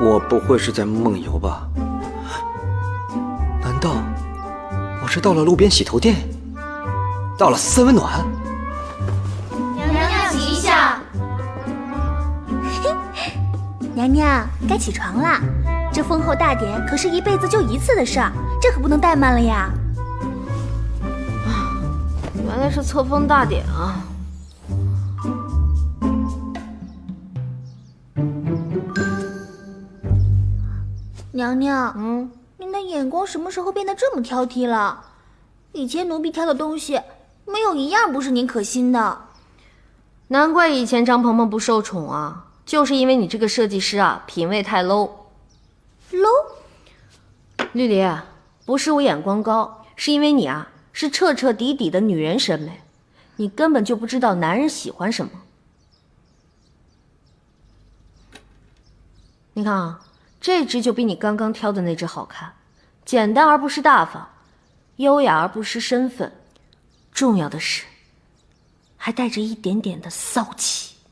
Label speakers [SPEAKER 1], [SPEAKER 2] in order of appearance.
[SPEAKER 1] 我不会是在梦游吧？难道我是到了路边洗头店，到了三温暖？
[SPEAKER 2] 娘娘吉祥。
[SPEAKER 3] 娘娘该起床啦，这封后大典可是一辈子就一次的事儿，这可不能怠慢了呀。
[SPEAKER 2] 原来是册封大典啊！
[SPEAKER 3] 娘娘，您的眼光什么时候变得这么挑剔了？以前奴婢挑的东西，没有一样不是您可心的。
[SPEAKER 2] 难怪以前张鹏鹏不受宠啊，就是因为你这个设计师啊，品味太 low。绿篱，不是我眼光高，是因为你啊，是彻彻底底的女人审美，你根本就不知道男人喜欢什么。你看啊，这只就比你刚刚挑的那只好看，简单而不失大方，优雅而不失身份，重要的是，还带着一点点的骚气。